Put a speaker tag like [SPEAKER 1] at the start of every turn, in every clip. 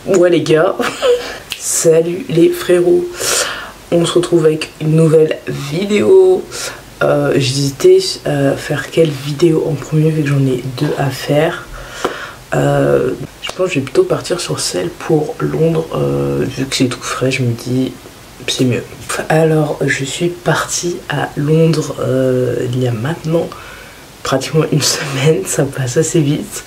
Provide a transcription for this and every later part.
[SPEAKER 1] Ouais les gars, salut les frérots, on se retrouve avec une nouvelle vidéo. J'hésitais à faire quelle vidéo en premier vu que j'en ai deux à faire. Je pense que je vais plutôt partir sur celle pour Londres, vu que c'est tout frais, je me dis c'est mieux. Alors je suis partie à Londres il y a maintenant pratiquement une semaine, ça passe assez vite.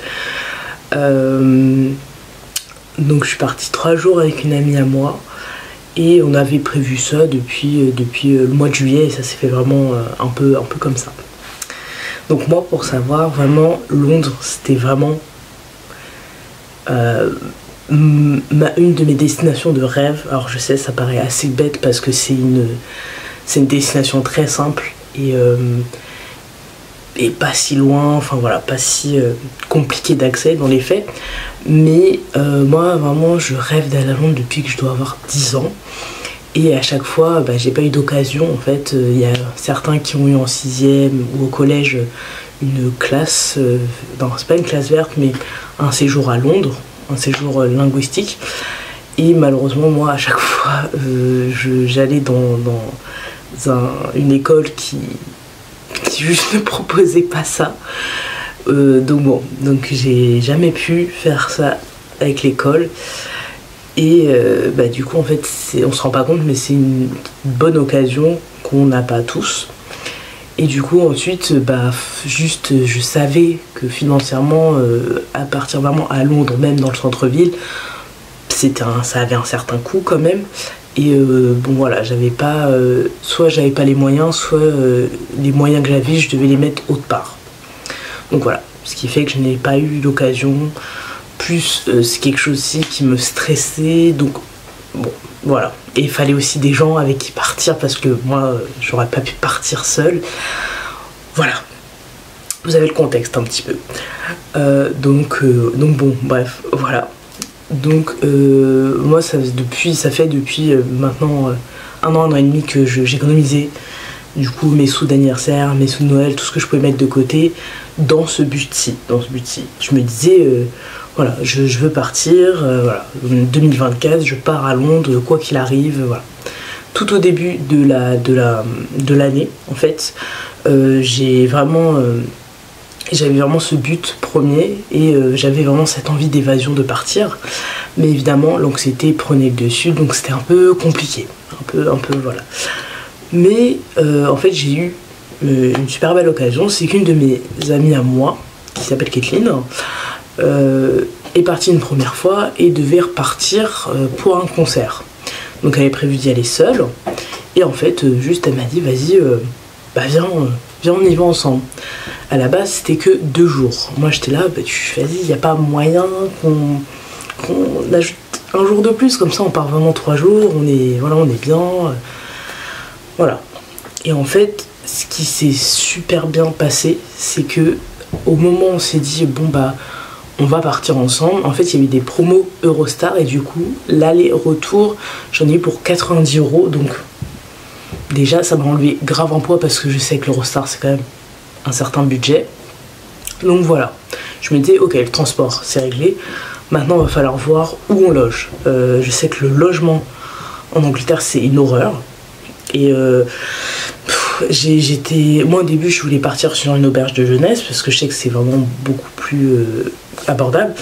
[SPEAKER 1] Donc je suis partie 3 jours avec une amie à moi et on avait prévu ça depuis le mois de juillet et ça s'est fait vraiment un peu comme ça. Donc moi, pour savoir vraiment, Londres c'était vraiment une de mes destinations de rêve. Alors je sais, ça paraît assez bête parce que c'est une destination très simple et pas si loin, enfin voilà, pas si compliqué d'accès dans les faits. Mais moi vraiment je rêve d'aller à Londres depuis que je dois avoir 10 ans. Et à chaque fois, j'ai pas eu d'occasion. En fait, il y a certains qui ont eu en 6e ou au collège une classe, non c'est pas une classe verte, mais un séjour à Londres, un séjour linguistique. Et malheureusement moi à chaque fois j'allais dans une école qui juste ne proposait pas ça. Donc bon, donc j'ai jamais pu faire ça avec l'école. Et du coup en fait on se rend pas compte, mais c'est une bonne occasion qu'on n'a pas tous. Et du coup ensuite juste je savais que financièrement à partir vraiment à Londres, même dans le centre-ville, ça avait un certain coût quand même. Et bon voilà, j'avais pas soit j'avais pas les moyens, soit les moyens que j'avais je devais les mettre autre part. Donc voilà, ce qui fait que je n'ai pas eu l'occasion. Plus c'est quelque chose aussi qui me stressait, donc bon voilà. Et il fallait aussi des gens avec qui partir parce que moi j'aurais pas pu partir seule. Voilà, vous avez le contexte un petit peu. Donc bon bref voilà. Donc moi ça fait depuis maintenant 1 an, 1 an et demi que j'économisais du coup mes sous d'anniversaire, mes sous de Noël, tout ce que je pouvais mettre de côté dans ce but-ci. Je me disais voilà, je veux partir, voilà, 2024, je pars à Londres, quoi qu'il arrive, voilà. Tout au début de l'année, en fait, j'avais vraiment ce but premier et j'avais vraiment cette envie d'évasion de partir. Mais évidemment, l'anxiété prenait le dessus, donc c'était un peu compliqué, un peu voilà. Mais en fait, j'ai eu une super belle occasion, c'est qu'une de mes amies à moi, qui s'appelle Kathleen, est partie une première fois et devait repartir pour un concert. Donc elle avait prévu d'y aller seule et en fait juste elle m'a dit vas-y viens on y va ensemble. À la base c'était que 2 jours. Moi j'étais là, vas-y, il n'y a pas moyen qu'on ajoute un jour de plus, comme ça on part vraiment 3 jours, on est bien, voilà. Et en fait ce qui s'est super bien passé, c'est que au moment où on s'est dit bon on va partir ensemble, en fait il y a eu des promos Eurostar et du coup l'aller-retour j'en ai eu pour 90 €, donc déjà ça m'a enlevé grave en poids parce que je sais que l'Eurostar c'est quand même un certain budget. Donc voilà, je me disais ok, le transport c'est réglé, maintenant il va falloir voir où on loge. Je sais que le logement en Angleterre c'est une horreur et moi au début je voulais partir sur une auberge de jeunesse parce que je sais que c'est vraiment beaucoup plus abordable,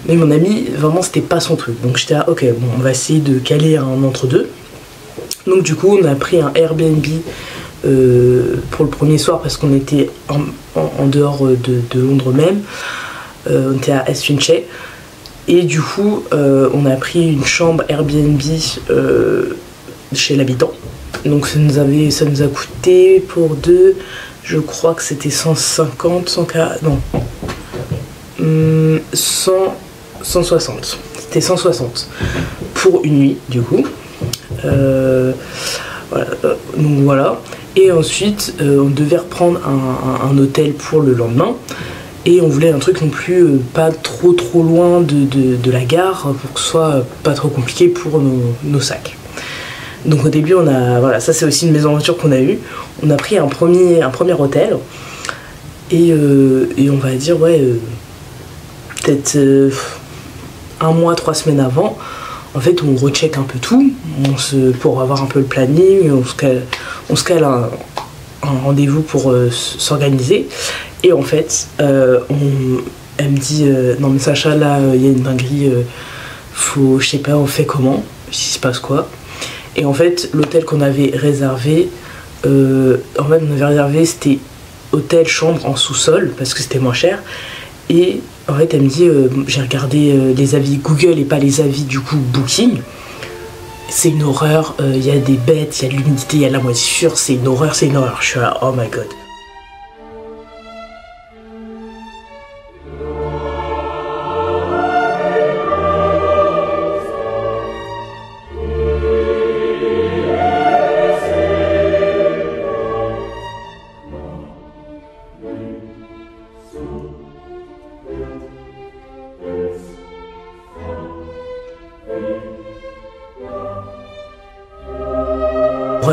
[SPEAKER 1] mais mon ami vraiment c'était pas son truc, donc j'étais là ok bon on va essayer de caler un entre-deux. Donc du coup on a pris un Airbnb pour le premier soir parce qu'on était en dehors de Londres même, on était à Esfinche et du coup on a pris une chambre Airbnb chez l'habitant. Donc ça nous a coûté pour 2, je crois que c'était 150, 160. C'était 160 pour une nuit du coup. Voilà, donc voilà. Et ensuite on devait reprendre un hôtel pour le lendemain. Et on voulait un truc non plus pas trop loin de la gare pour que ce soit pas trop compliqué pour nos sacs. Donc au début voilà, ça c'est aussi une mésaventure qu'on a eue. On a pris un premier hôtel et on va dire ouais peut-être 1 mois, 3 semaines avant, en fait on recheck un peu tout, pour avoir un peu le planning, on se cale un rendez-vous pour s'organiser. Et en fait, elle me dit non mais Sacha, là il y a une dinguerie, faut, je sais pas, on fait comment, il se passe quoi. Et en fait l'hôtel qu'on avait réservé, c'était hôtel chambre en sous-sol parce que c'était moins cher. Et en fait elle me dit j'ai regardé les avis Google et pas les avis du coup Booking. C'est une horreur, il y a des bêtes, il y a de l'humidité, il y a de la moisissure, c'est une horreur, c'est une horreur. Je suis là, oh my god.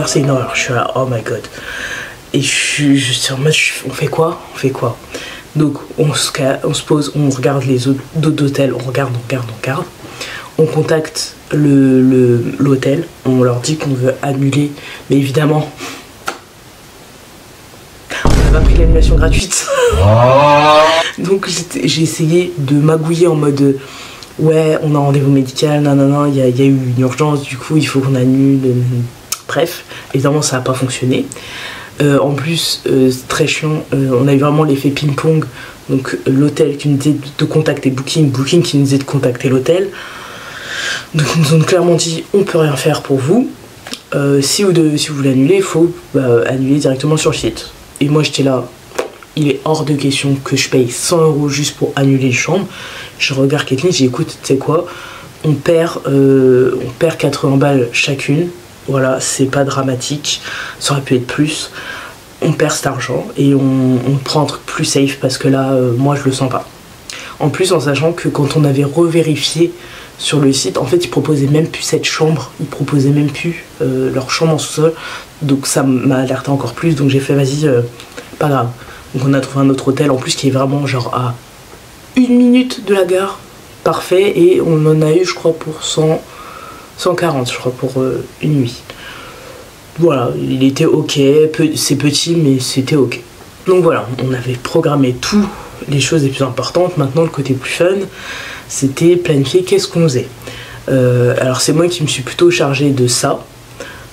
[SPEAKER 1] C'est une horreur, je suis là, oh my god. Et je suis en mode, on fait quoi? On fait quoi? Donc on se pose, on regarde les autres hôtels, on regarde. On contacte l'hôtel, on leur dit qu'on veut annuler, mais évidemment, on n'a pas pris l'annulation gratuite. Donc j'ai essayé de magouiller en mode, ouais, on a un rendez-vous médical, non, il y a eu une urgence, du coup il faut qu'on annule. Bref, évidemment ça n'a pas fonctionné. En plus, c'est très chiant, on a eu vraiment l'effet ping-pong. Donc l'hôtel qui nous disait de contacter Booking qui nous disait de contacter l'hôtel. Donc ils nous ont clairement dit on peut rien faire pour vous. Si vous voulez annuler, il faut annuler directement sur le site. Et moi j'étais là, il est hors de question que je paye 100 € juste pour annuler une chambre. Je regarde Kathleen, j'ai dit écoute, tu sais quoi, on perd 80 balles chacune. Voilà, c'est pas dramatique, ça aurait pu être plus. On perd cet argent et on prend un truc plus safe parce que là, moi je le sens pas. En plus, en sachant que quand on avait revérifié sur le site, en fait ils proposaient même plus cette chambre, ils proposaient même plus leur chambre en sous-sol. Donc ça m'a alerté encore plus, donc j'ai fait vas-y, pas grave. Donc on a trouvé un autre hôtel en plus qui est vraiment genre à 1 minute de la gare, parfait, et on en a eu je crois pour 140 je crois pour une nuit. Voilà, il était ok, c'est petit mais c'était ok. Donc voilà, on avait programmé toutes les choses les plus importantes. Maintenant le côté plus fun, c'était planifier qu'est-ce qu'on faisait. Alors c'est moi qui me suis plutôt chargée de ça.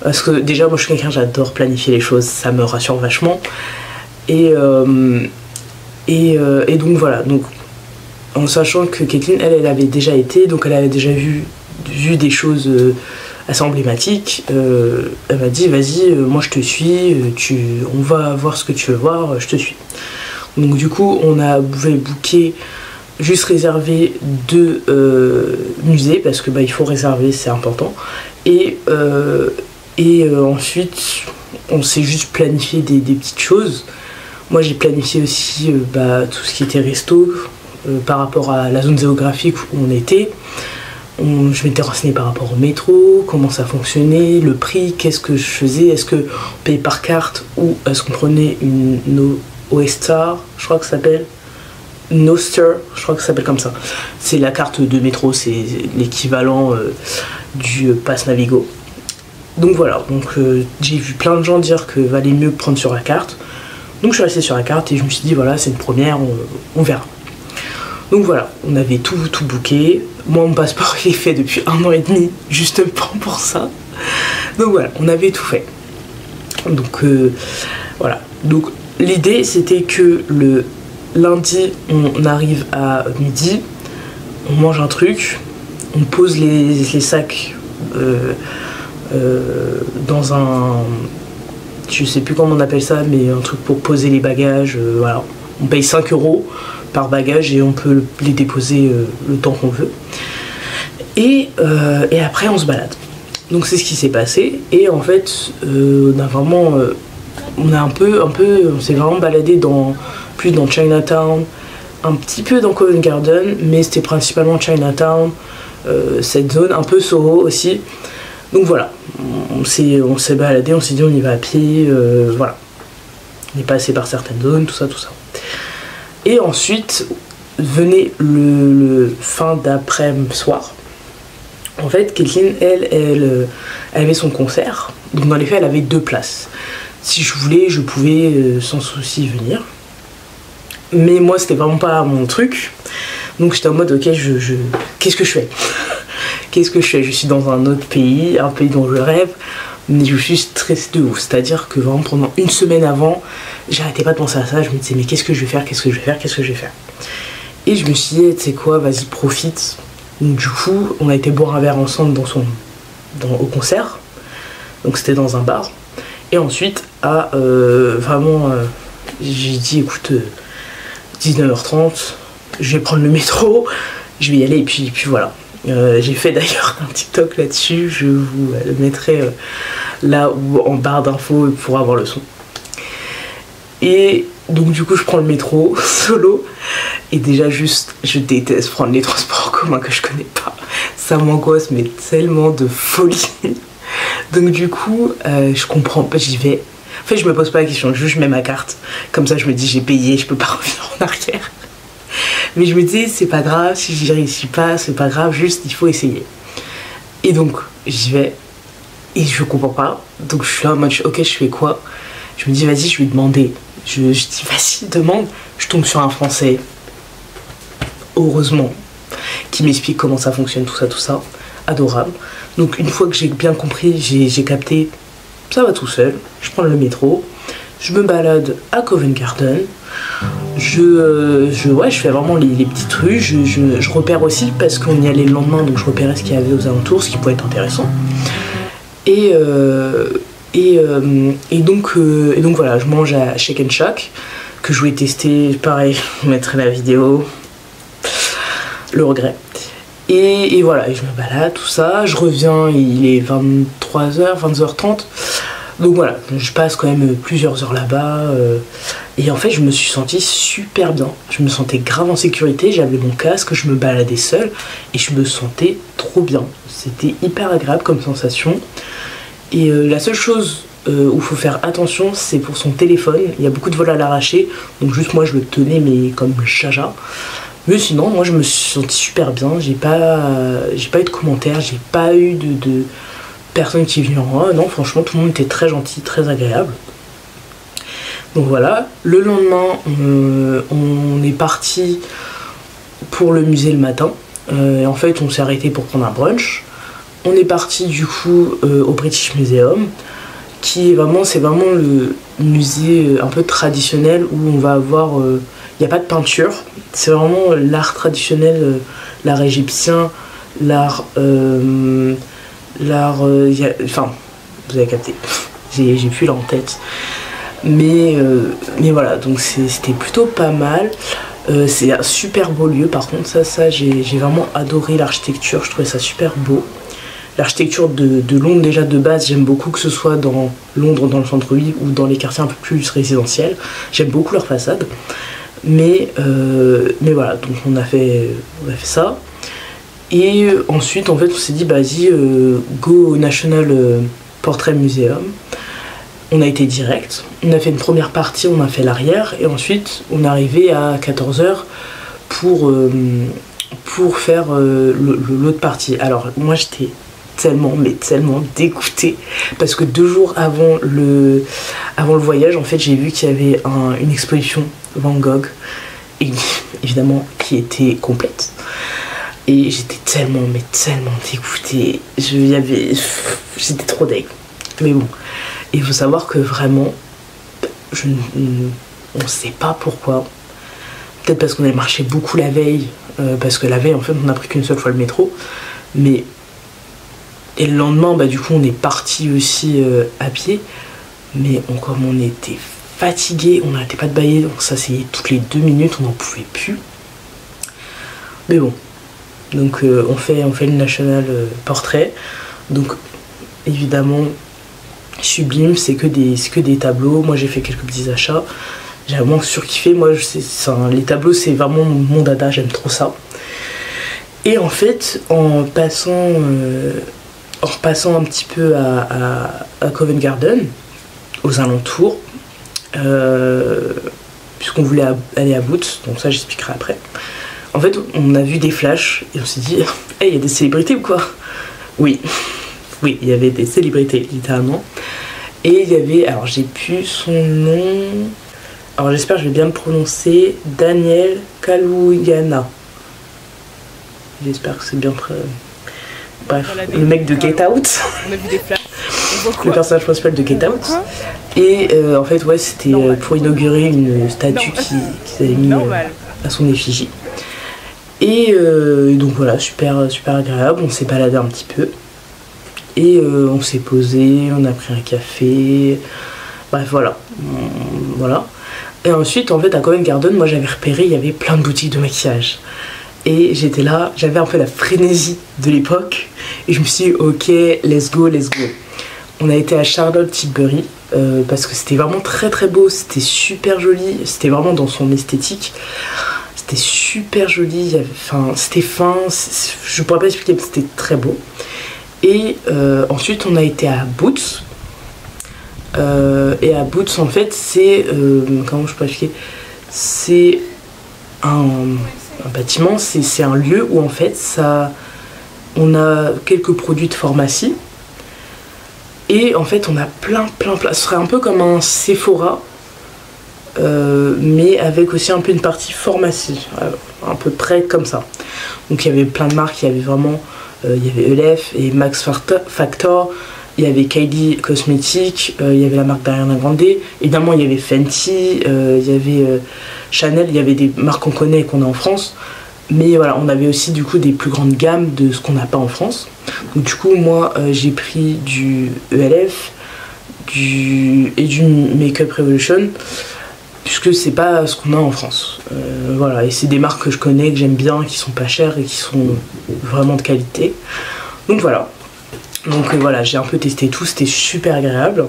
[SPEAKER 1] Parce que déjà moi je suis quelqu'un, j'adore planifier les choses, ça me rassure vachement. Et donc voilà, donc en sachant que Kathleen elle avait déjà été, donc elle avait déjà vu des choses assez emblématiques, elle m'a dit vas-y, moi je te suis, on va voir ce que tu veux voir, je te suis. Donc du coup on avait booké, juste réservé 2 musées parce que il faut réserver, c'est important, et ensuite on s'est juste planifié des petites choses. Moi j'ai planifié aussi tout ce qui était resto par rapport à la zone géographique où on était. Je m'étais renseignée par rapport au métro, comment ça fonctionnait, le prix, qu'est-ce que je faisais, est-ce qu'on payait par carte ou est-ce qu'on prenait une OStar, je crois que ça s'appelle, Nostr, je crois que ça s'appelle comme ça. C'est la carte de métro, c'est l'équivalent du Pass Navigo. Donc voilà, j'ai vu plein de gens dire que valait mieux prendre sur la carte. Donc je suis restée sur la carte et je me suis dit voilà, c'est une première, on verra. Donc voilà, on avait tout booké. Moi mon passeport il est fait depuis 1 an et demi, justement pour ça. Donc voilà, on avait tout fait. Donc voilà. Donc l'idée c'était que le lundi on arrive à midi, on mange un truc, on pose les sacs dans un... je sais plus comment on appelle ça, mais un truc pour poser les bagages, voilà. On paye 5 € par bagage et on peut les déposer le temps qu'on veut. Et après on se balade. Donc c'est ce qui s'est passé. Et en fait on s'est vraiment baladé plus dans Chinatown, un petit peu dans Covent Garden, mais c'était principalement Chinatown, cette zone, un peu Soho aussi. Donc voilà, on s'est baladé, on s'est dit on y va à pied, voilà. On est passé par certaines zones, tout ça. Et ensuite, venait le fin d'après-midi soir. En fait, Caitlyn, elle avait son concert. Donc dans les faits, elle avait 2 places. Si je voulais, je pouvais sans souci venir. Mais moi, c'était vraiment pas mon truc. Donc j'étais en mode, ok, qu'est-ce que je fais? Qu'est-ce que je fais? Je suis dans un autre pays, un pays dont je rêve. Mais je suis stressée de ouf. C'est-à-dire que vraiment pendant une semaine avant, j'arrêtais pas de penser à ça. Je me disais, mais qu'est-ce que je vais faire? Qu'est-ce que je vais faire? Qu'est-ce que je vais faire? Et je me suis dit, tu sais quoi, vas-y, profite. Donc du coup, on a été boire un verre ensemble au concert. Donc c'était dans un bar. Et ensuite, j'ai dit, écoute, 19h30, je vais prendre le métro, je vais y aller, et puis voilà. J'ai fait d'ailleurs un TikTok là-dessus, je vous le mettrai là en barre d'infos pour avoir le son. Et donc du coup je prends le métro solo, et déjà juste je déteste prendre les transports en commun que je connais pas, ça m'angoisse mais tellement de folie. Donc du coup je comprends pas, j'y vais. En fait je me pose pas la question, juste je mets ma carte, comme ça je me dis j'ai payé, je peux pas revenir en arrière. Mais je me dis c'est pas grave, si j'y réussis pas c'est pas grave, juste il faut essayer. Et donc j'y vais et je comprends pas, donc je suis là en mode ok je fais quoi? Je me dis vas-y je vais demander, je dis vas-y demande. Je tombe sur un français, heureusement, qui m'explique comment ça fonctionne, tout ça, adorable. Donc une fois que j'ai bien compris, j'ai capté, ça va tout seul, je prends le métro, je me balade à Covent Garden, je fais vraiment les petites rues, je repère aussi parce qu'on y allait le lendemain, donc je repérais ce qu'il y avait aux alentours, ce qui pouvait être intéressant. Et donc voilà, je mange à Shake and Shack, que je voulais tester, pareil, je mettrai la vidéo, le regret. Et voilà, et je me balade, tout ça, je reviens, il est 23h, 22h30. Donc voilà, je passe quand même plusieurs heures là-bas. Et en fait, je me suis sentie super bien. Je me sentais grave en sécurité, j'avais mon casque, je me baladais seule. Et je me sentais trop bien. C'était hyper agréable comme sensation. Et la seule chose où il faut faire attention, c'est pour son téléphone. Il y a beaucoup de vols à l'arracher. Donc juste moi, je le tenais, mais comme jaja. Mais sinon, moi, je me suis sentie super bien. J'ai pas eu de commentaires, j'ai pas eu de personne qui est venue en non, franchement tout le monde était très gentil, très agréable. Donc voilà, le lendemain on est parti pour le musée le matin. En fait on s'est arrêté pour prendre un brunch. On est parti du coup au British Museum, qui est c'est vraiment le musée un peu traditionnel où on va avoir, il n'y a pas de peinture, c'est vraiment l'art traditionnel, l'art égyptien, l'art enfin vous avez capté, j'ai plus là en tête, mais voilà, donc c'était plutôt pas mal. C'est un super beau lieu, par contre ça j'ai vraiment adoré l'architecture, je trouvais ça super beau. L'architecture de Londres déjà de base, j'aime beaucoup, que ce soit dans Londres, dans le centre-ville ou dans les quartiers un peu plus résidentiels, j'aime beaucoup leur façade. Mais voilà, donc on a fait ça. Et ensuite, en fait, on s'est dit, bah, vas-y, go au National Portrait Museum. On a été direct. On a fait une première partie, on a fait l'arrière. Et ensuite, on est arrivé à 14h pour faire l'autre partie. Alors, moi, j'étais tellement dégoûtée. Parce que 2 jours avant le voyage, en fait, j'ai vu qu'il y avait une exposition Van Gogh. Et évidemment, qui était complète. Et j'étais tellement dégoûtée. J'étais trop deg. Mais bon, il faut savoir que vraiment, on sait pas pourquoi. Peut-être parce qu'on avait marché beaucoup la veille. Parce que la veille, en fait, on n'a pris qu'une seule fois le métro. Et le lendemain, bah, du coup, on est parti aussi à pied. Mais comme on était fatigué, on n'arrêtait pas de bâiller. On s'asseyait toutes les 2 minutes, on n'en pouvait plus. Mais bon. Donc on fait le National Portrait. Donc évidemment sublime, c'est que des tableaux. Moi j'ai fait quelques petits achats. J'ai vraiment surkiffé. Moi les tableaux c'est vraiment mon dada, j'aime trop ça. Et en fait en passant un petit peu à Covent Garden, aux alentours, puisqu'on voulait aller à Boots, donc ça j'expliquerai après. En fait, on a vu des flashs et on s'est dit, hey, il y a des célébrités ou quoi? Oui, oui, il y avait des célébrités, littéralement. Et il y avait, alors j'ai plus son nom, alors j'espère que je vais bien le prononcer, Daniel Kaluuya. J'espère que c'est bien très... Bref, le mec de Get Out.
[SPEAKER 2] On a vu des flashs.
[SPEAKER 1] Le personnage principal de Get Out. Et en fait, ouais, c'était pour inaugurer une statue qu'ils avaient mis à son effigie. Et donc voilà, super agréable. On s'est baladé un petit peu. Et on s'est posé, on a pris un café. Bref, voilà. Voilà. Et ensuite, en fait, à Covent Garden, moi j'avais repéré, il y avait plein de boutiques de maquillage. Et j'étais là, j'avais un peu la frénésie de l'époque. Et je me suis dit, ok, let's go. On a été à Charlotte Tilbury parce que c'était vraiment très beau, c'était super joli, c'était vraiment dans son esthétique. C'était super joli, c'était fin, je pourrais pas expliquer, mais c'était très beau. Et ensuite on a été à Boots. Et à Boots en fait c'est, comment je peux expliquer, c'est un bâtiment, c'est un lieu où en fait on a quelques produits de pharmacie. Et en fait on a plein. Ce serait un peu comme un Sephora, mais avec aussi un peu une partie pharmacie, un peu près comme ça. Donc il y avait plein de marques, il y avait vraiment, il y avait Elef et Max Factor, il y avait Kylie Cosmetics, il y avait la marque d'Ariana Grande, évidemment il y avait Fenty, il y avait Chanel, il y avait des marques qu'on connaît et qu'on a en France. Mais voilà, on avait aussi du coup des plus grandes gammes de ce qu'on n'a pas en France. Donc du coup moi j'ai pris du ELF et du Makeup Revolution, puisque c'est pas ce qu'on a en France. Voilà, et c'est des marques que je connais, que j'aime bien, qui sont pas chères et qui sont vraiment de qualité. Donc voilà. Donc voilà, j'ai un peu testé tout, c'était super agréable.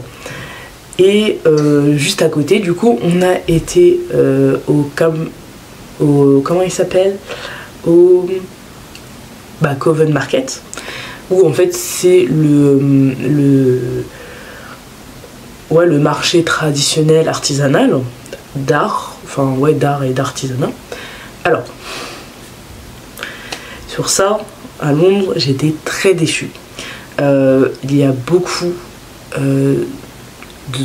[SPEAKER 1] Et juste à côté, du coup, on a été comment il s'appelle, au Covent Market, où en fait c'est le marché traditionnel artisanal d'art, enfin ouais, d'art et d'artisanat. Alors sur ça, à Londres, j'étais très déçue. Il y a beaucoup de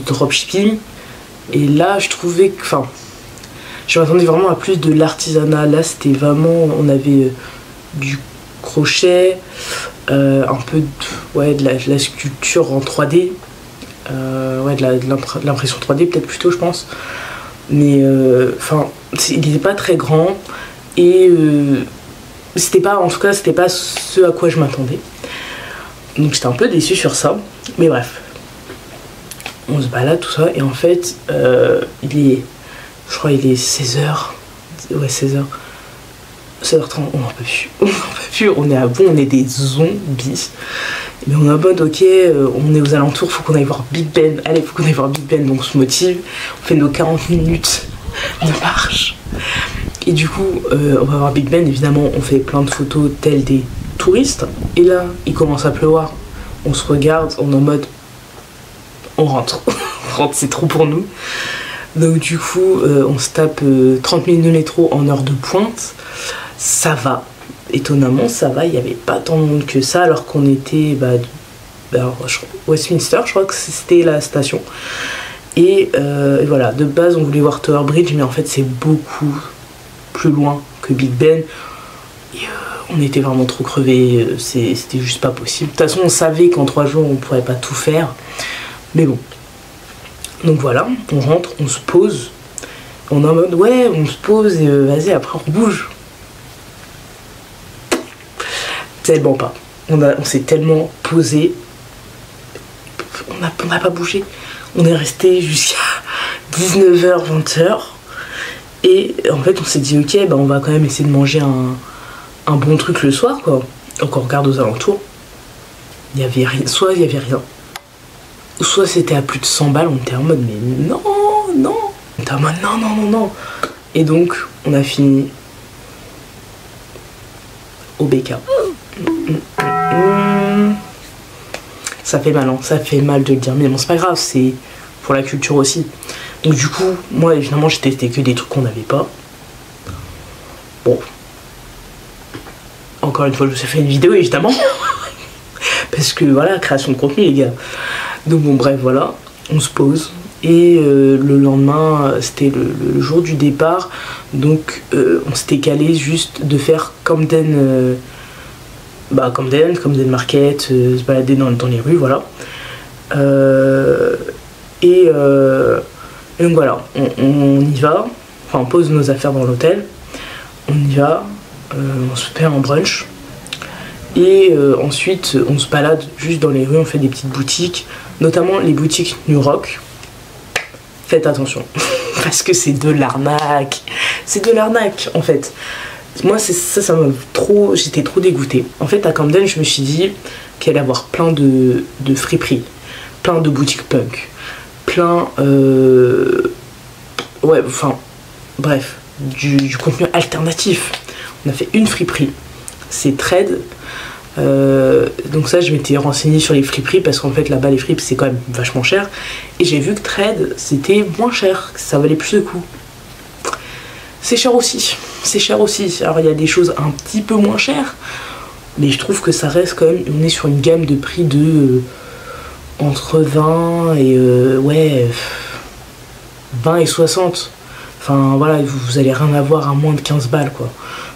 [SPEAKER 1] dropshipping et là je trouvais que, enfin, je m'attendais vraiment à plus de l'artisanat. Là c'était vraiment, on avait du crochet, un peu de la sculpture en 3D, de l'impression 3D peut-être plutôt, je pense. Mais enfin, il n'était pas très grand et c'était pas, en tout cas c'était pas ce à quoi je m'attendais. Donc j'étais un peu déçue sur ça, mais bref. On se balade tout ça et en fait je crois il est 16h. Ouais, 16h. 16h30, on n'en peut plus. On n'en peut plus, on est à bout, on est des zombies. Mais on est en mode, ok, on est aux alentours, faut qu'on aille voir Big Ben. Allez, faut qu'on aille voir Big Ben, donc on se motive. On fait nos 40 minutes de marche. Et du coup, on va voir Big Ben, évidemment, on fait plein de photos telles des touristes. Et là, il commence à pleuvoir. On se regarde, on est en mode, on rentre. On rentre, c'est trop pour nous. Donc du coup, on se tape 30 minutes de métro en heure de pointe. Ça va, étonnamment ça va, il n'y avait pas tant de monde que ça, alors qu'on était Westminster, je crois que c'était la station. Et voilà, de base on voulait voir Tower Bridge, mais en fait c'est beaucoup plus loin que Big Ben. Et on était vraiment trop crevés, c'était juste pas possible. De toute façon on savait qu'en 3 jours on pourrait pas tout faire, mais bon. Donc voilà, on rentre, on se pose, on est en mode ouais, on se pose et vas-y, après on bouge. Tellement pas. On s'est tellement posé, on n'a pas bougé. On est resté jusqu'à 19h, 20h. Et en fait on s'est dit ok, on va quand même essayer de manger un bon truc le soir, quoi. Donc on regarde aux alentours, il y avait rien, soit il y avait rien, soit c'était à plus de 100 balles. On était en mode mais non, on était en mode non. Et donc on a fini au BK. Ça fait mal, hein. Ça fait mal de le dire, mais bon c'est pas grave, c'est pour la culture aussi. Donc du coup, moi évidemment j'ai testé que des trucs qu'on n'avait pas. Bon, encore une fois je vous ai fait une vidéo évidemment. Parce que voilà, création de contenu les gars. Donc bon bref voilà, on se pose. Et le lendemain, c'était le jour du départ. Donc on s'était calé juste de faire Camden Market, se balader dans les rues, voilà. Et donc voilà, on y va. Enfin on pose nos affaires dans l'hôtel. On y va, on se fait un brunch. Et ensuite on se balade juste dans les rues, on fait des petites boutiques. Notamment les boutiques New Rock. Faites attention, parce que c'est de l'arnaque. C'est de l'arnaque, en fait. Moi, ça m'a trop... J'étais trop dégoûtée. En fait, à Camden, je me suis dit qu'il allait y avoir plein de friperies, plein de boutiques punk, plein... Ouais, enfin, bref, du contenu alternatif. On a fait une friperie, c'est Trade. Donc ça je m'étais renseignée sur les friperies parce qu'en fait là-bas les fripes c'est quand même vachement cher et j'ai vu que Trade c'était moins cher, que ça valait plus de coups. C'est cher aussi, alors il y a des choses un petit peu moins chères mais je trouve que ça reste quand même, on est sur une gamme de prix de entre 20 et 20 et 60. Enfin voilà, vous allez rien avoir à moins de 15 balles quoi.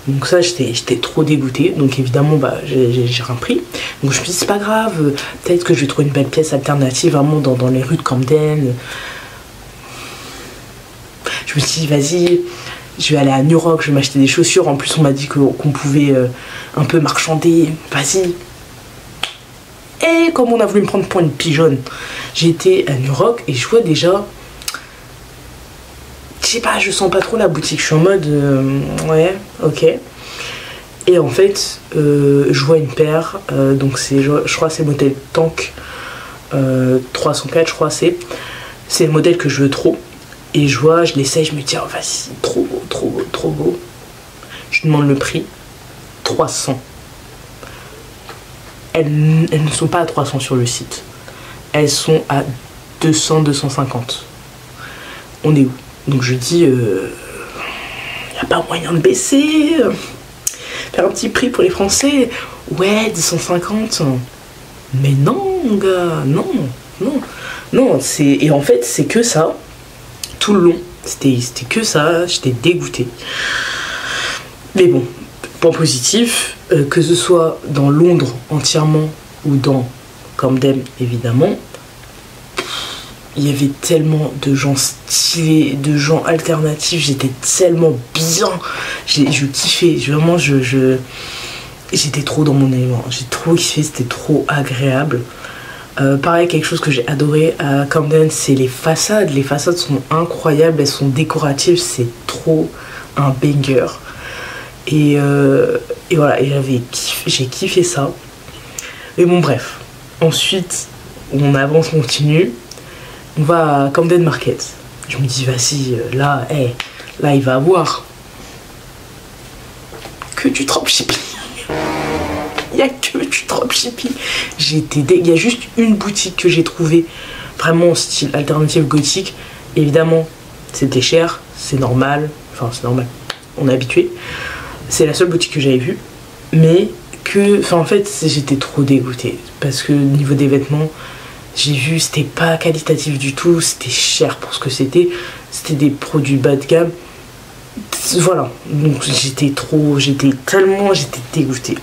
[SPEAKER 1] Donc ça j'étais trop dégoûtée. Donc évidemment bah, j'ai rien pris. Donc je me suis dit c'est pas grave, peut-être que je vais trouver une belle pièce alternative vraiment dans les rues de Camden. Je me suis dit vas-y, je vais aller à New Rock, je vais m'acheter des chaussures. En plus on m'a dit qu'on pouvait un peu marchander. Vas-y. Et comme on a voulu me prendre pour une pigeonne, j'ai été à New Rock et je vois déjà... Je sais pas, je sens pas trop la boutique, je suis en mode ouais, ok. Et en fait, je vois une paire, donc c'est, je crois que c'est le modèle Tank 304, je crois c'est le modèle que je veux trop. Et je vois, je l'essaye, je me dis, oh vas-y, trop beau, trop beau, trop beau. Je demande le prix, 300. Elles ne sont pas à 300 sur le site, elles sont à 200, 250. On est où? Donc je dis, il n'y a pas moyen de baisser, faire un petit prix pour les Français. Ouais, 250. Mais non, gars, non. Et en fait, c'est que ça, tout le long. C'était que ça, j'étais dégoûtée. Mais bon, point positif, que ce soit dans Londres entièrement ou dans Camden évidemment, il y avait tellement de gens stylés, de gens alternatifs, j'étais tellement bien, je kiffais, vraiment j'étais trop dans mon élément, j'ai trop kiffé, c'était trop agréable. Pareil, quelque chose que j'ai adoré à Camden, c'est les façades sont incroyables, elles sont décoratives, c'est trop un banger. Et voilà, et j'ai kiffé ça. Mais bon bref, ensuite on avance, on continue. On va à Camden Market. Je me dis, vas-y, là, là, il va avoir que du dropshipping. Il n'y a que du dropshipping. Il y a juste une boutique que j'ai trouvée vraiment style alternative gothique. Évidemment, c'était cher, c'est normal. Enfin, c'est normal, on est habitué. C'est la seule boutique que j'avais vue. Mais en fait, j'étais trop dégoûtée. Parce que niveau des vêtements, j'ai vu, c'était pas qualitatif du tout, c'était cher pour ce que c'était des produits bas de gamme. Voilà, donc j'étais dégoûtée.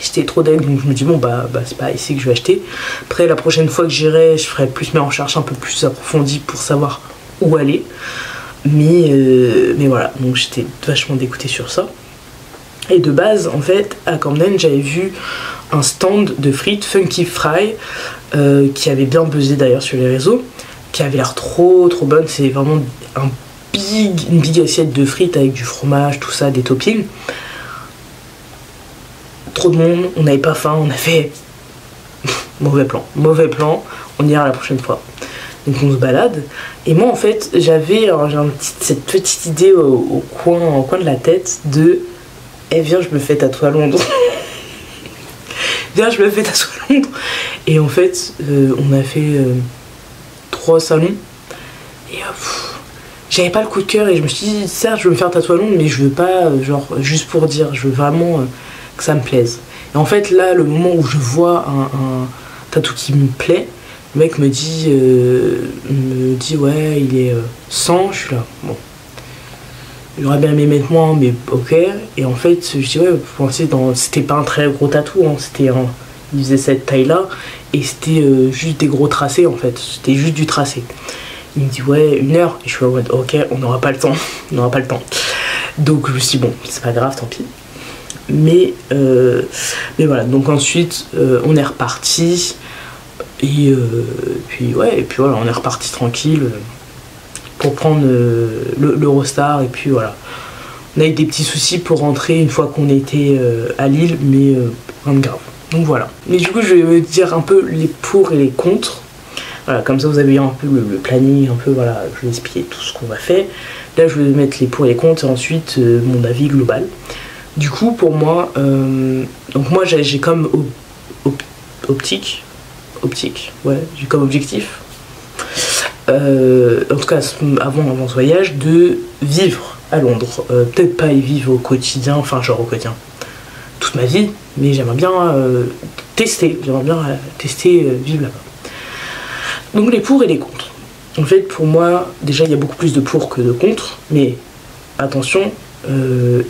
[SPEAKER 1] J'étais trop dégoûtée, donc je me dis bon bah c'est pas ici que je vais acheter. Après la prochaine fois que j'irai, je ferai plus mes recherches un peu plus approfondies pour savoir où aller. Mais voilà, donc j'étais vachement dégoûtée sur ça. Et de base, en fait, à Camden, j'avais vu un stand de frites Funky Fry qui avait bien buzzé d'ailleurs sur les réseaux, qui avait l'air trop bonne. C'est vraiment une big assiette de frites avec du fromage, tout ça, des toppings. Trop de monde, on n'avait pas faim, on a fait mauvais plan, on ira la prochaine fois. Donc on se balade, et moi en fait j'avais cette petite idée au coin de la tête de viens, je me fais tatouer à Londres. Viens, je me fais tatouer à Londres. Et en fait, on a fait 3 salons. Et j'avais pas le coup de cœur. Et je me suis dit, certes, je veux me faire tatouer à Londres, mais je veux pas, genre, juste pour dire. Je veux vraiment que ça me plaise. Et en fait là, le moment où je vois un tatou qui me plaît, le mec me dit ouais il est 100, je suis là, bon. J'aurais bien aimé mettre moins, mais ok. Et en fait, je dis ouais, vous pensez c'était pas un très gros tatou, hein, il faisait cette taille-là, et c'était juste des gros tracés en fait, c'était juste du tracé. Il me dit ouais, 1 heure, et je suis en mode ok, on n'aura pas le temps, on n'aura pas le temps. Donc je me suis dit bon, c'est pas grave, tant pis. Mais voilà, donc ensuite on est reparti, et puis ouais, et puis voilà, on est reparti tranquille. Pour prendre l'Eurostar, et puis voilà. On a eu des petits soucis pour rentrer une fois qu'on était à Lille, mais rien de grave. Donc voilà. Mais du coup, je vais vous dire un peu les pour et les contre. Voilà, comme ça vous avez un peu le planning, un peu voilà, je vais expliquer tout ce qu'on va faire. Là, je vais mettre les pour et les contre, et ensuite mon avis global. Du coup, pour moi, donc moi j'ai comme optique, ouais, j'ai comme objectif. En tout cas avant ce voyage, de vivre à Londres, peut-être pas y vivre au quotidien, enfin genre au quotidien toute ma vie, mais j'aimerais bien tester vivre là-bas. Donc les pour et les contre. En fait pour moi déjà il y a beaucoup plus de pour que de contre, mais attention,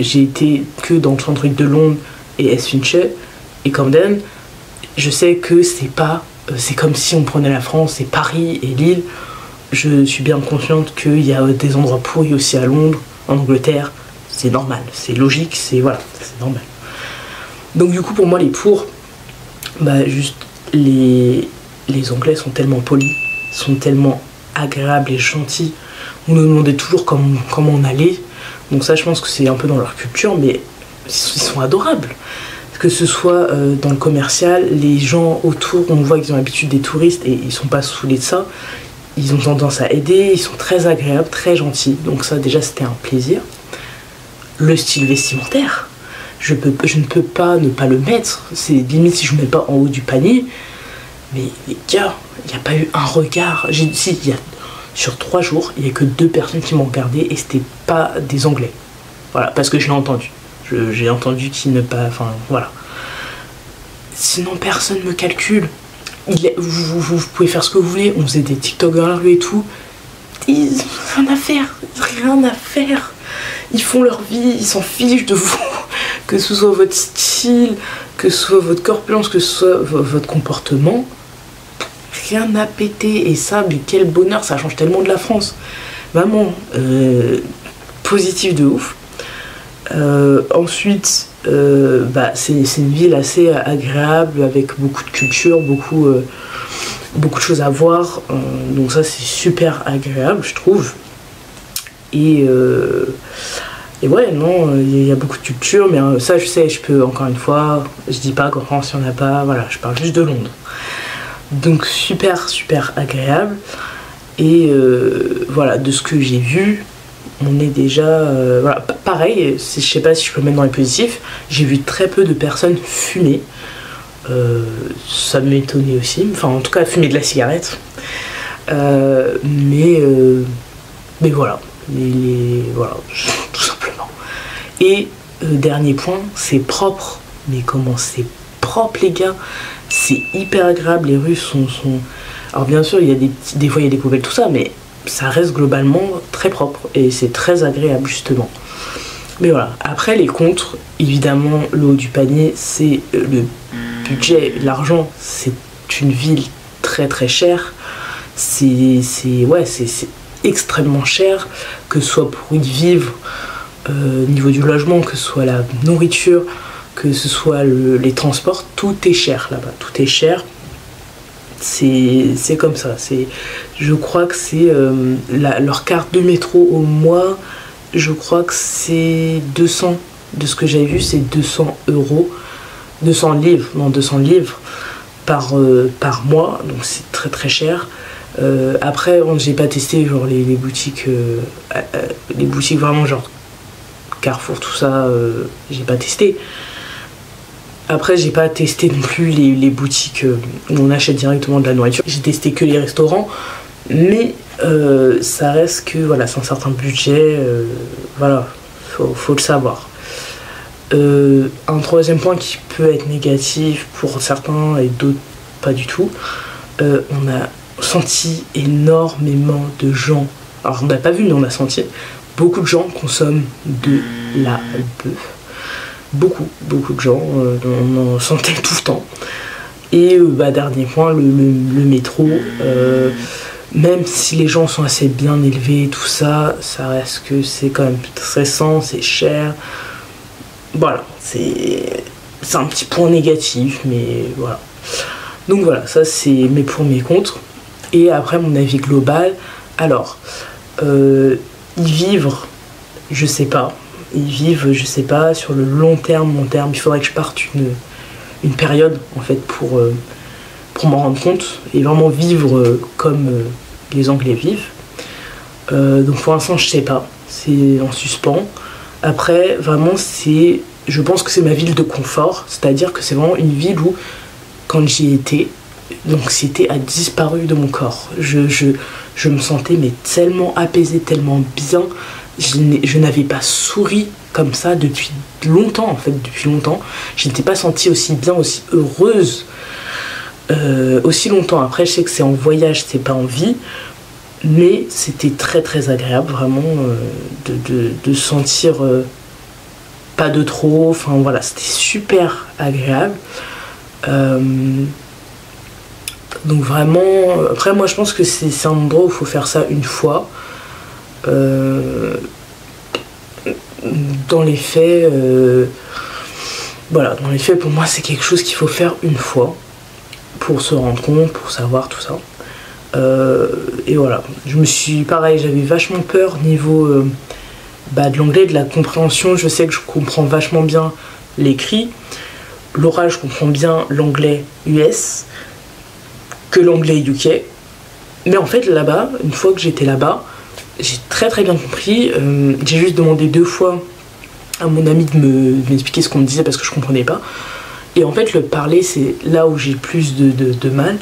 [SPEAKER 1] j'ai été que dans le centre de Londres et East Finchley et Camden. Je sais que c'est comme si on prenait la France et Paris et Lille. Je suis bien consciente qu'il y a des endroits pourris aussi à Londres, en Angleterre. C'est normal, c'est logique, c'est normal. Donc du coup pour moi les pour, juste les Anglais sont tellement polis, sont tellement agréables et gentils. On nous demandait toujours comment on allait. Donc ça je pense que c'est un peu dans leur culture, mais ils sont adorables. Que ce soit dans le commercial, les gens autour, on voit qu'ils ont l'habitude des touristes et ils sont pas saoulés de ça. Ils ont tendance à aider, ils sont très agréables, très gentils. Donc ça déjà c'était un plaisir. Le style vestimentaire, je ne peux pas ne pas le mettre. C'est limite si je ne mets pas en haut du panier. Mais les gars, il n'y a pas eu un regard. Sur 3 jours, il n'y a que 2 personnes qui m'ont regardé et c'était pas des Anglais. Voilà, parce que je l'ai entendu. J'ai entendu qu'ils ne pas... Enfin, voilà. Sinon, personne me calcule. Vous pouvez faire ce que vous voulez. On faisait des TikTok dans la rue et tout. Ils ont rien à faire. Rien à faire. Ils font leur vie. Ils s'en fichent de vous. Que ce soit votre style, que ce soit votre corpulence, que ce soit votre comportement. Rien à péter. Et ça, mais quel bonheur. Ça change tellement de la France. Vraiment. Positif de ouf. Ensuite, c'est une ville assez agréable avec beaucoup de culture, beaucoup de choses à voir. Donc ça c'est super agréable je trouve. Et ouais non, il y a beaucoup de culture, mais ça je sais, je peux encore une fois, je dis pas qu'en France il n'y en a pas, voilà, je parle juste de Londres. Donc super agréable. Et voilà, de ce que j'ai vu, on est déjà... voilà, pareil, je sais pas si je peux le mettre dans les positifs, j'ai vu très peu de personnes fumer. Ça m'étonnait aussi, enfin en tout cas fumer de la cigarette. Mais voilà, voilà, tout simplement. Et dernier point, c'est propre. Mais comment c'est propre les gars, c'est hyper agréable, les rues sont... Alors bien sûr, il y a des fois il y a des poubelles, tout ça, mais ça reste globalement très propre et c'est très agréable justement. Mais voilà, après les contres, évidemment le haut du panier, c'est le budget, l'argent. C'est une ville très chère, c'est extrêmement cher, que ce soit pour y vivre, au niveau du logement, que ce soit la nourriture, que ce soit les transports, tout est cher là-bas, tout est cher. C'est comme ça, je crois que c'est leur carte de métro au mois, je crois que c'est 200, de ce que j'avais vu c'est 200 €, 200 livres, non 200 livres par mois, donc c'est très cher. Après j'ai pas testé genre les boutiques vraiment genre Carrefour, tout ça, j'ai pas testé. Après j'ai pas testé non plus les boutiques où on achète directement de la nourriture, j'ai testé que les restaurants, mais ça reste que voilà, c'est un certain budget, voilà, faut le savoir. Un troisième point qui peut être négatif pour certains et d'autres pas du tout, on a senti énormément de gens, alors on n'a pas vu mais on a senti, beaucoup de gens consomment de la bœuf. Beaucoup de gens, on en sentait tout le temps. Et dernier point, le métro, même si les gens sont assez bien élevés, tout ça, ça reste que c'est quand même stressant, c'est cher. Voilà, c'est un petit point négatif, mais voilà. Donc voilà, ça c'est mes pour mes contre. Et après mon avis global, alors, y vivre, je sais pas. Y vivre, je sais pas, sur le long terme, il faudrait que je parte une période en fait pour m'en rendre compte et vraiment vivre comme les Anglais vivent. Donc pour l'instant je sais pas, c'est en suspens. Après vraiment je pense que c'est ma ville de confort, c'est-à-dire que c'est vraiment une ville où quand j'y étais, l'anxiété a disparu de mon corps. Je me sentais mais tellement apaisée, tellement bien. Je n'avais pas souri comme ça depuis longtemps en fait, depuis longtemps. Je n'étais pas sentie aussi bien, aussi heureuse aussi longtemps. Après je sais que c'est en voyage, c'est pas en vie, mais c'était très agréable vraiment de sentir pas de trop, enfin voilà, c'était super agréable. Donc vraiment, après moi je pense que c'est un endroit où il faut faire ça une fois. Dans les faits, voilà, dans les faits pour moi c'est quelque chose qu'il faut faire une fois pour se rendre compte, pour savoir tout ça. Et voilà, pareil, j'avais vachement peur niveau de l'anglais, de la compréhension. Je sais que je comprends vachement bien l'écrit, l'oral je comprends bien l'anglais US que l'anglais UK, mais en fait là-bas, une fois que j'étais là-bas, j'ai très bien compris. J'ai juste demandé 2 fois à mon ami de m'expliquer ce qu'on me disait parce que je comprenais pas. Et en fait le parler c'est là où j'ai plus de mal.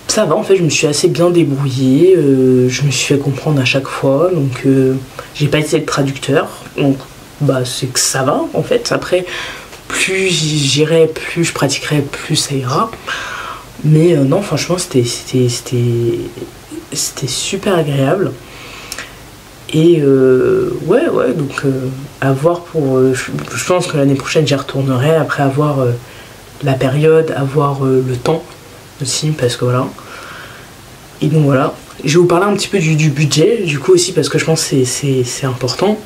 [SPEAKER 1] Ça va en fait, je me suis assez bien débrouillée, je me suis fait comprendre à chaque fois, donc j'ai pas essayé de traducteur, donc c'est que ça va en fait. Après plus j'irai, plus je pratiquerai, plus ça ira. Mais non franchement c'était super agréable. Et ouais donc à voir pour je pense que l'année prochaine j'y retournerai après avoir la période, avoir le temps aussi, parce que voilà. Et donc voilà, je vais vous parler un petit peu du budget du coup aussi, parce que je pense que c'est important.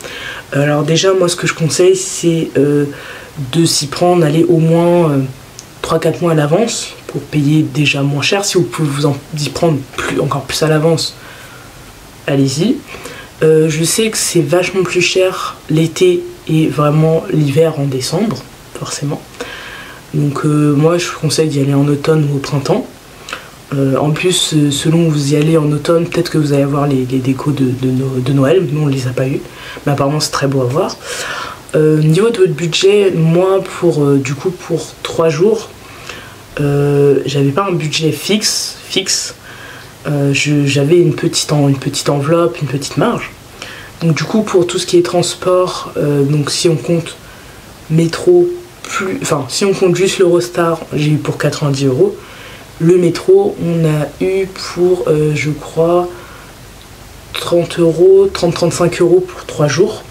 [SPEAKER 1] Alors déjà moi ce que je conseille c'est de s'y prendre, aller au moins 3-4 mois à l'avance pour payer déjà moins cher. Si vous pouvez vous y prendre encore plus à l'avance, allez-y. Je sais que c'est vachement plus cher l'été et vraiment l'hiver en décembre, forcément. Donc moi je vous conseille d'y aller en automne ou au printemps. En plus, selon où vous y allez en automne, peut-être que vous allez avoir les décos de Noël. Nous on les a pas eu, mais apparemment c'est très beau à voir. Niveau de votre budget, moi du coup pour 3 jours, j'avais pas un budget fixe. J'avais une petite enveloppe, une petite marge. Donc du coup pour tout ce qui est transport, donc si on compte métro, si on compte juste l'Eurostar, j'ai eu pour 90 €. Le métro on a eu pour je crois 30-35 € pour 3 jours,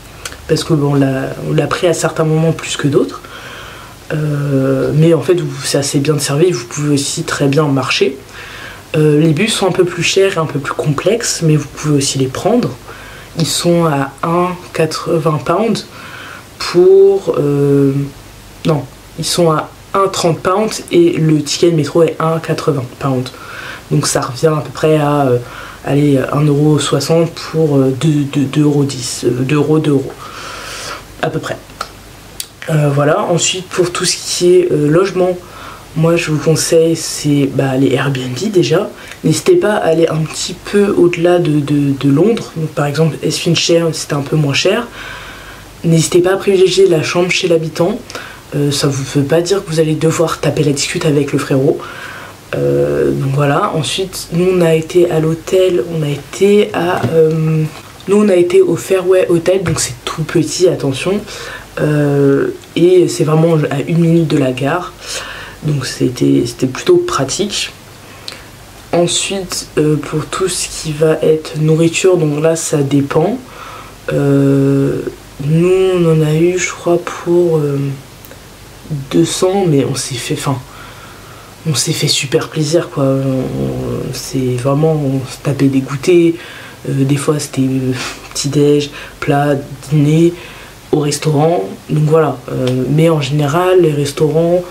[SPEAKER 1] parce que on l'a pris à certains moments plus que d'autres. Mais en fait c'est assez bien desservi, vous pouvez aussi très bien marcher. Les bus sont un peu plus chers et un peu plus complexes, mais vous pouvez aussi les prendre. Ils sont à 1,80 pounds pour... non, ils sont à 1,30 pounds et le ticket de métro est 1,80 pounds. Donc ça revient à peu près à 1,60 € pour 2 €, à peu près. Voilà, ensuite pour tout ce qui est logement, moi je vous conseille c'est les Airbnb déjà. N'hésitez pas à aller un petit peu au-delà de Londres. Donc, par exemple Esfincher c'était un peu moins cher. N'hésitez pas à privilégier la chambre chez l'habitant. Ça ne veut pas dire que vous allez devoir taper la discute avec le frérot. Donc voilà, ensuite nous on a été à l'hôtel, on a été au Fairway Hotel, donc c'est tout petit, attention. et c'est vraiment à 1 minute de la gare, donc c'était plutôt pratique. Ensuite pour tout ce qui va être nourriture, donc là ça dépend. Nous on en a eu je crois pour 200, mais on s'est fait super plaisir quoi. C'est vraiment, on se tapait des goûters, des fois c'était petit-déj, plat, dîner au restaurant, donc voilà. Mais en général les restaurants,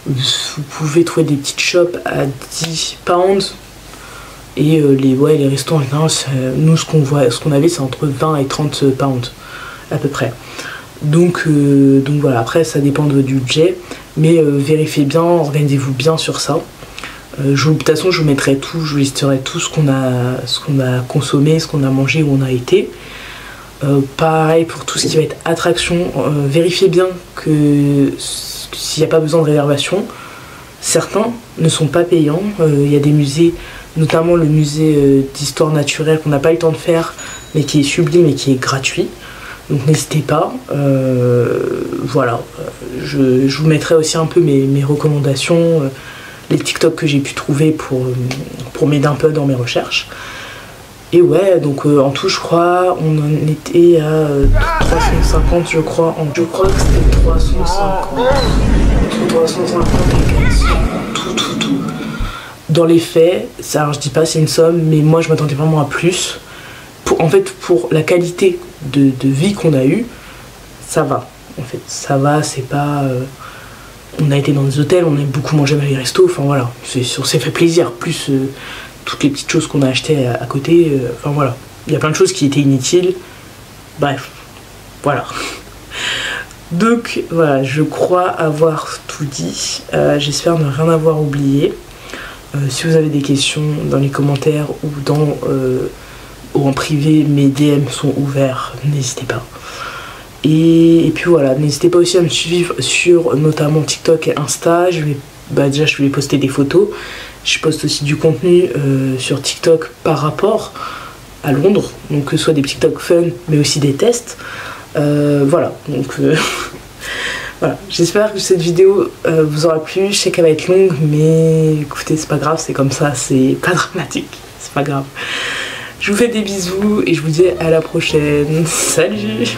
[SPEAKER 1] vous pouvez trouver des petites shops à 10 pounds. Et les restaurants en général, nous ce qu'on avait c'est entre 20 et 30 pounds à peu près. Donc voilà, après ça dépend de votre budget, mais vérifiez bien, organisez-vous bien sur ça. De toute façon je vous mettrai tout, je vous listerai tout ce qu'on a consommé, ce qu'on a mangé, où on a été. Pareil pour tout ce qui va être attraction, vérifiez bien que s'il n'y a pas besoin de réservation. Certains ne sont pas payants, il y a des musées, notamment le musée d'histoire naturelle qu'on n'a pas eu le temps de faire, mais qui est sublime et qui est gratuit. Donc n'hésitez pas, voilà, je vous mettrai aussi un peu mes recommandations, les TikTok que j'ai pu trouver pour m'aider un peu dans mes recherches. Et ouais, donc en tout je crois on en était à 350 je crois, je crois que c'était 350 et 400, tout. Dans les faits, ça, alors je dis pas c'est une somme, mais moi je m'attendais vraiment à plus. En fait pour la qualité de vie qu'on a eu, ça va. En fait ça va, c'est pas... on a été dans des hôtels, on a beaucoup mangé dans les restos, enfin voilà, on s'est fait plaisir, plus toutes les petites choses qu'on a achetées à côté, enfin voilà. Il y a plein de choses qui étaient inutiles, bref, voilà. Donc voilà, je crois avoir tout dit, j'espère ne rien avoir oublié. Si vous avez des questions dans les commentaires ou en privé, mes DM sont ouverts, n'hésitez pas. Et puis voilà, n'hésitez pas aussi à me suivre sur notamment TikTok et Insta. Déjà je vais poster des photos. Je poste aussi du contenu sur TikTok par rapport à Londres, donc que ce soit des TikTok fun mais aussi des tests. Voilà, donc voilà, j'espère que cette vidéo vous aura plu. Je sais qu'elle va être longue, mais écoutez, c'est pas grave, c'est comme ça, c'est pas dramatique, c'est pas grave. Je vous fais des bisous et je vous dis à la prochaine. Salut!